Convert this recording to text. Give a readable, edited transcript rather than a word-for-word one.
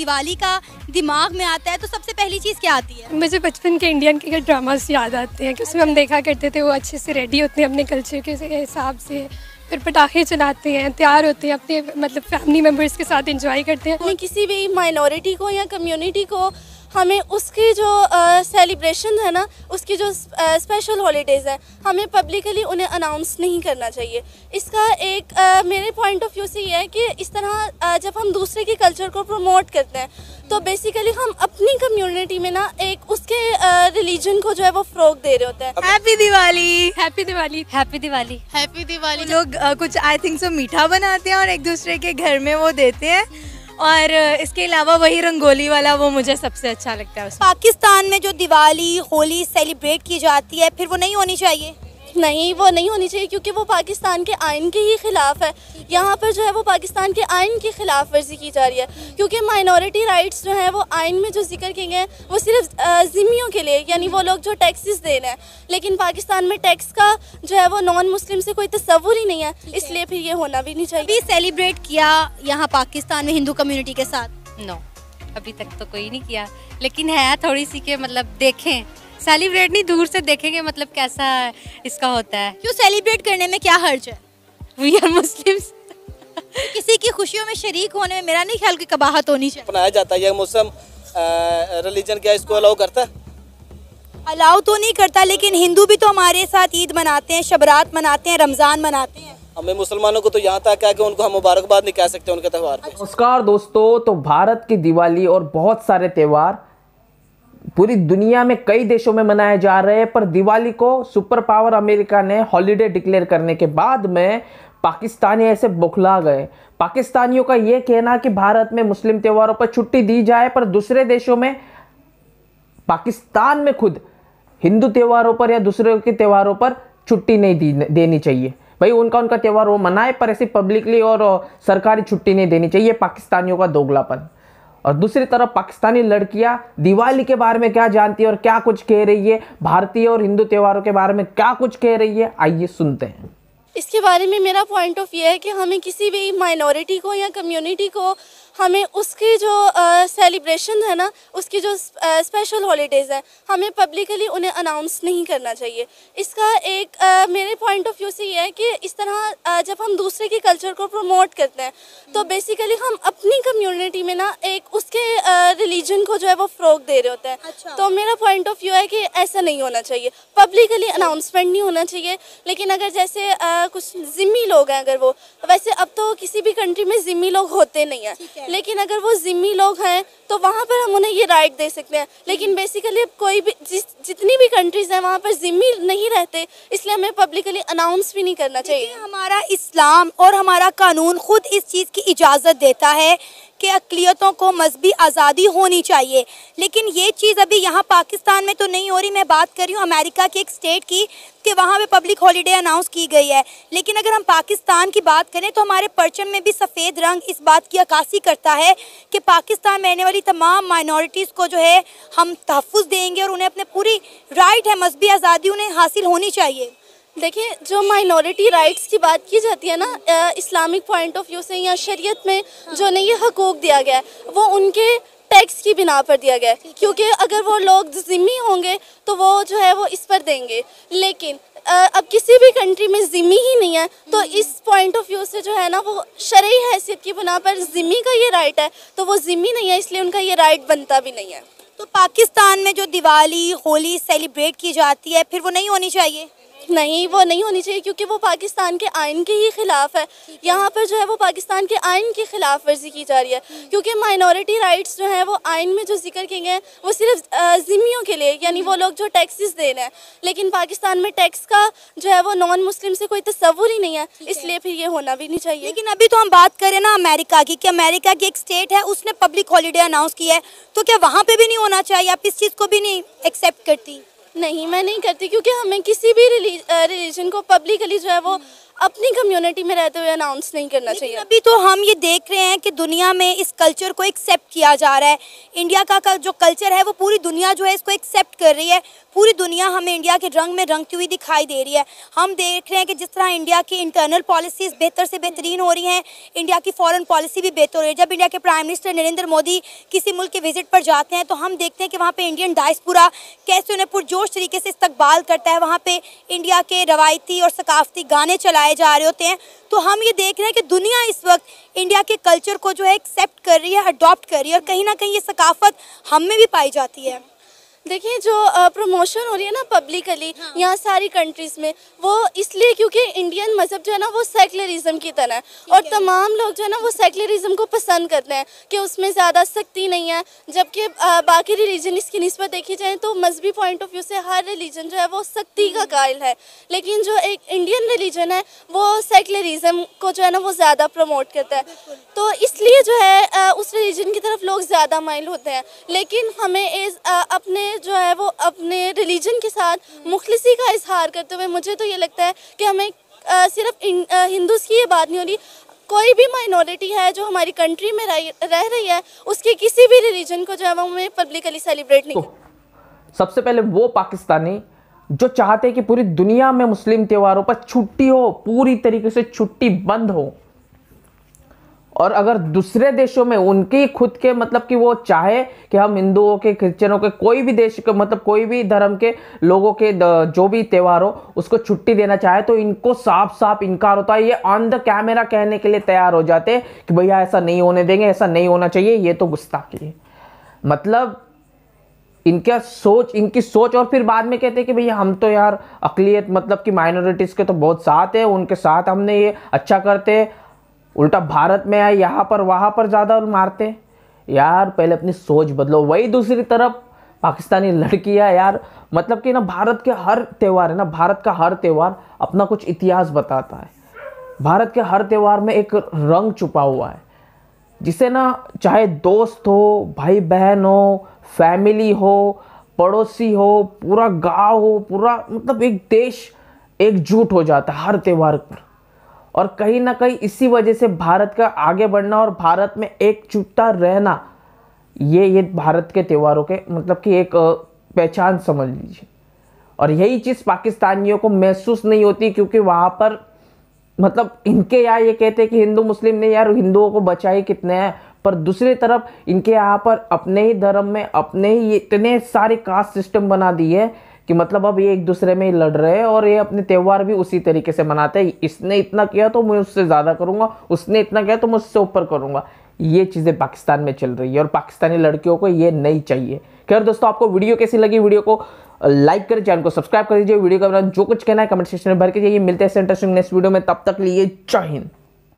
दिवाली का दिमाग में आता है तो सबसे पहली चीज़ क्या आती है? मुझे बचपन के इंडियन के ड्रामास याद आते हैं कि उसमें हम देखा करते थे, वो अच्छे से रेडी होते हैं अपने कल्चर के हिसाब से, फिर पटाखे चलाते हैं, तैयार होते हैं, अपने मतलब फैमिली मेम्बर्स के साथ एंजॉय करते हैं। किसी भी माइनॉरिटी को या कम्युनिटी को हमें उसकी जो सेलिब्रेशन है ना, उसकी जो स्पेशल हॉलीडेज़ हैं, हमें पब्लिकली उन्हें अनाउंस नहीं करना चाहिए। इसका एक मेरे पॉइंट ऑफ व्यू से ये है कि इस तरह जब हम दूसरे के कल्चर को प्रमोट करते हैं तो बेसिकली हम अपनी कम्युनिटी में ना एक उसके रिलीजन को जो है वो फ़रोग दे रहे होते हैं। Happy Diwali. Happy Diwali. Happy Diwali. Happy Diwali. लोग कुछ आई थिंक सो मीठा बनाते हैं और एक दूसरे के घर में वो देते हैं, और इसके अलावा वही रंगोली वाला वो मुझे सबसे अच्छा लगता है। पाकिस्तान में जो दिवाली होली सेलिब्रेट की जाती है, फिर वो नहीं होनी चाहिए? नहीं, वो नहीं होनी चाहिए क्योंकि वो पाकिस्तान के आइन के ही खिलाफ है। यहाँ पर जो है वो पाकिस्तान के आइन की खिलाफ वर्जी की जा रही है, क्योंकि माइनॉरिटी राइट्स जो हैं वो आइन में जो जिक्र किए गए हैं वो सिर्फ ज़िम्मियों के लिए, यानी वो लोग जो टैक्सेस दे रहे हैं, लेकिन पाकिस्तान में टैक्स का जो है वो नॉन मुस्लिम से कोई तस्वुर ही नहीं है, इसलिए फिर ये होना भी नहीं चाहिए। अभी सेलिब्रेट किया यहाँ पाकिस्तान में हिंदू कम्युनिटी के साथ? नो, अभी तक तो कोई नहीं किया, लेकिन है थोड़ी सी के मतलब देखें, सेलिब्रेट नहीं दूर से देखेंगे मतलब कैसा इसका होता है। क्यों सेलिब्रेट करने में क्या हर्ज है? We are Muslims. किसी की खुशियों में शरीक होने में मेरा नहीं ख्याल की कबाहत होनी चाहिए। अपनाया जाता है, ये मुस्लिम रिलीजन क्या इसको अलाउ करता है? अलाउ तो नहीं करता, लेकिन हिंदू भी तो हमारे साथ ईद मनाते हैं, शबरात मनाते हैं, रमज़ान मनाते हैं। हमें मुसलमानों को तो यहाँ तक है कि उनको हम मुबारकबाद नहीं कह सकते उनके त्यौहार पे। नमस्कार दोस्तों, तो भारत की दिवाली और बहुत सारे त्यौहार पूरी दुनिया में कई देशों में मनाए जा रहे हैं, पर दिवाली को सुपर पावर अमेरिका ने हॉलिडे डिक्लेयर करने के बाद में पाकिस्तानी ऐसे बौखला गए। पाकिस्तानियों का यह कहना कि भारत में मुस्लिम त्योहारों पर छुट्टी दी जाए, पर दूसरे देशों में पाकिस्तान में खुद हिंदू त्योहारों पर या दूसरे के त्योहारों पर छुट्टी नहीं देनी चाहिए। भाई उनका त्यौहार वो मनाए, पर ऐसी पब्लिकली और सरकारी छुट्टी नहीं देनी चाहिए। पाकिस्तानियों का दोगलापन। और दूसरी तरफ पाकिस्तानी लड़कियां दिवाली के बारे में क्या जानती है और क्या कुछ कह रही है, भारतीय और हिंदू त्योहारों के बारे में क्या कुछ कह रही है, आइए सुनते हैं। इसके बारे में मेरा पॉइंट ऑफ व्यू है कि हमें किसी भी माइनॉरिटी को या कम्युनिटी को हमें उसकी जो सेलिब्रेशन है ना, उसकी जो स्पेशल हॉलीडेज़ हैं, हमें पब्लिकली उन्हें अनाउंस नहीं करना चाहिए। इसका एक मेरे पॉइंट ऑफ व्यू से ये है कि इस तरह जब हम दूसरे के कल्चर को प्रमोट करते हैं तो बेसिकली हम अपनी कम्युनिटी में ना एक उसके रिलीजन को जो है वो फ़रोग दे रहे होते हैं। अच्छा। तो मेरा पॉइंट ऑफ व्यू है कि ऐसा नहीं होना चाहिए, पब्लिकली अनाउंसमेंट नहीं होना चाहिए। लेकिन अगर जैसे कुछ ज़िम्मी लोग हैं, अगर वो वैसे अब तो किसी भी कंट्री में ज़िम्मी लोग होते नहीं हैं, लेकिन अगर वो ज़िम्मी लोग हैं तो वहाँ पर हम उन्हें ये राइट दे सकते हैं। लेकिन बेसिकली कोई भी जितनी भी कंट्रीज़ हैं वहाँ पर ज़िम्मी नहीं रहते, इसलिए हमें पब्लिकली अनाउंस भी नहीं करना चाहिए। हमारा इस्लाम और हमारा कानून खुद इस चीज़ की इजाज़त देता है कि अक़लियतों को मजहबी आज़ादी होनी चाहिए, लेकिन ये चीज़ अभी यहाँ पाकिस्तान में तो नहीं हो रही। मैं बात कर रही हूँ अमेरिका के एक स्टेट की कि वहाँ पे पब्लिक हॉलीडे अनाउंस की गई है। लेकिन अगर हम पाकिस्तान की बात करें तो हमारे परचम में भी सफ़ेद रंग इस बात की अक्कासी करता है कि पाकिस्तान में रहने वाली तमाम माइनॉरिटीज़ को जो है हम तहफ़्फ़ुज़ देंगे और उन्हें अपने पूरी राइट है, मजहबी आज़ादी उन्हें हासिल होनी चाहिए। देखिए, जो माइनॉरिटी राइट्स की बात की जाती है ना इस्लामिक पॉइंट ऑफ व्यू से या शरीयत में जो नहीं ये हकूक़ दिया गया है वो उनके टैक्स की बिना पर दिया गया है, क्योंकि अगर वो लोग ज़िम्मी होंगे तो वो जो है वो इस पर देंगे। लेकिन अब किसी भी कंट्री में ज़िम्मी ही नहीं है, तो इस पॉइंट ऑफ व्यू से जो है ना वो शरई हैसियत की बिना पर ज़िम्मी का ये राइट है, तो वो ज़िम्मी नहीं है, इसलिए उनका ये राइट बनता भी नहीं है। तो पाकिस्तान में जो दिवाली होली सेलिब्रेट की जाती है, फिर वो नहीं होनी चाहिए? नहीं, वो नहीं होनी चाहिए क्योंकि वो पाकिस्तान के आइन के ही खिलाफ है। यहाँ पर जो है वो पाकिस्तान के आइन की खिलाफ वर्जी की जा रही है, क्योंकि माइनॉरिटी राइट्स जो हैं वो आइन में जो जिक्र किए गए हैं वो सिर्फ ज़िम्मियों के लिए, यानी वो लोग जो टैक्सेस दे रहे हैं, लेकिन पाकिस्तान में टैक्स का जो है वो नॉन मुस्लिम से कोई तस्वुर ही नहीं है, इसलिए फिर ये होना भी नहीं चाहिए। लेकिन अभी तो हम बात करें ना अमेरिका की, कि अमेरिका की एक स्टेट है उसने पब्लिक हॉलीडे अनाउंस किया है, तो क्या वहाँ पे भी नहीं होना चाहिए? आप इस चीज़ को भी नहीं एक्सेप्ट करती? नहीं, मैं नहीं करती, क्योंकि हमें किसी भी रिलीजन को पब्लिकली जो है वो अपनी कम्युनिटी में रहते हुए अनाउंस नहीं करना चाहिए। अभी तो हम ये देख रहे हैं कि दुनिया में इस कल्चर को एक्सेप्ट किया जा रहा है। इंडिया का जो कल्चर है वो पूरी दुनिया जो है इसको एक्सेप्ट कर रही है। पूरी दुनिया हमें इंडिया के रंग में रंगती हुई दिखाई दे रही है। हम देख रहे हैं कि जिस तरह इंडिया की इंटरनल पॉलिसीज़ बेहतर से बेहतरीन हो रही हैं, इंडिया की फॉरेन पॉलिसी भी बेहतर हो रही है। जब इंडिया के प्राइम मिनिस्टर नरेंद्र मोदी किसी मुल्क के विजिट पर जाते हैं तो हम देखते हैं कि वहाँ पे इंडियन डायस्पोरा कैसे उन्हें पुरजोश तरीके से इस्तकबाल करता है। वहाँ पे इंडिया के रवायती और सकाफती गाने चलाए जा रहे होते हैं। तो हम ये देख रहे हैं कि दुनिया इस वक्त इंडिया के कल्चर को जो है एक्सेप्ट कर रही है, अडॉप्ट कर रही है, और कहीं ना कहीं ये सकाफत हम में भी पाई जाती है। देखिए, जो प्रमोशन हो रही है ना पब्लिकली यहाँ सारी कंट्रीज़ में, वो इसलिए क्योंकि इंडियन मज़हब जो है ना वो सेकुलरिज्म की तरह है, और तमाम लोग जो है ना वो सेकुलरिज्म को पसंद करते हैं कि उसमें ज़्यादा सख्ती नहीं है। जबकि बाकी रिलीजन इसकी निस्बत देखी जाए तो मजहबी पॉइंट ऑफ व्यू से हर रिलीजन जो है वो सख्ती का कायल है, लेकिन जो एक इंडियन रिलीजन है वो सेकुलरिज्म को जो है ना वो ज़्यादा प्रमोट करता है। तो इसलिए जो है उस रिलीजन की तरफ लोग ज़्यादा माइल होते हैं। लेकिन हमें अपने जो है वो अपने रिलीजन के साथ मुखलिसी का इजहार करते हुए मुझे तो ये लगता है कि हमें सिर्फ हिंदूज़ की ये बात नहीं हो रही, कोई भी माइनॉरिटी है जो हमारी कंट्री में रह रही है उसके किसी भी रिलीजन को जो है वो हमें पब्लिकली सेलिब्रेट नहीं सबसे पहले वो पाकिस्तानी जो चाहते हैं कि पूरी दुनिया में मुस्लिम त्योहारों पर छुट्टी हो, पूरी तरीके से छुट्टी बंद हो, और अगर दूसरे देशों में उनके खुद के मतलब कि वो चाहे कि हम हिंदुओं के, क्रिश्चियनों के, कोई भी देश के मतलब कोई भी धर्म के लोगों के जो भी त्योहार हो उसको छुट्टी देना चाहे तो इनको साफ साफ इनकार होता है। ये ऑन द कैमरा कहने के लिए तैयार हो जाते हैं कि भैया ऐसा नहीं होने देंगे, ऐसा नहीं होना चाहिए, ये तो गुस्ताखी है। मतलब इनकी सोच, और फिर बाद में कहते हैं कि भैया हम तो यार अकलियत मतलब कि माइनॉरिटीज़ के तो बहुत साथ है, उनके साथ हमने ये अच्छा करते हैं। उल्टा भारत में आए यहाँ पर वहाँ पर ज़्यादा मारते यार। पहले अपनी सोच बदलो। वही दूसरी तरफ पाकिस्तानी लड़कियाँ यार, मतलब कि ना भारत के हर त्यौहार है ना, भारत का हर त्यौहार अपना कुछ इतिहास बताता है। भारत के हर त्यौहार में एक रंग छुपा हुआ है जिसे ना चाहे दोस्त हो, भाई बहन हो, फैमिली हो, पड़ोसी हो, पूरा गाँव हो, पूरा मतलब एक देश एकजुट हो जाता है हर त्यौहार पर। और कहीं ना कहीं इसी वजह से भारत का आगे बढ़ना और भारत में एकजुटता रहना, ये भारत के त्योहारों के मतलब कि एक पहचान समझ लीजिए। और यही चीज़ पाकिस्तानियों को महसूस नहीं होती क्योंकि वहाँ पर मतलब इनके यहाँ ये कहते हैं कि हिंदू मुस्लिम नहीं यार, हिंदुओं को बचाए कितने हैं, पर दूसरी तरफ इनके यहाँ पर अपने ही धर्म में अपने ही इतने सारे कास्ट सिस्टम बना दिए कि मतलब अब ये एक दूसरे में ही लड़ रहे हैं और ये अपने त्यौहार भी उसी तरीके से मनाते हैं। इसने इतना किया तो मैं उससे ज़्यादा करूँगा, उसने इतना किया तो मैं उससे ऊपर करूँगा। ये चीज़ें पाकिस्तान में चल रही है और पाकिस्तानी लड़कियों को ये नहीं चाहिए। खैर दोस्तों, आपको वीडियो कैसी लगी? वीडियो को लाइक करें, चैनल को सब्सक्राइब कर दीजिए। वीडियो के बाद जो कुछ कहना है कमेंट सेक्शन में भर के जाइए। मिलते हैं इंटरेस्टिंग नेक्स्ट वीडियो में, तब तक लिए जय हिंद।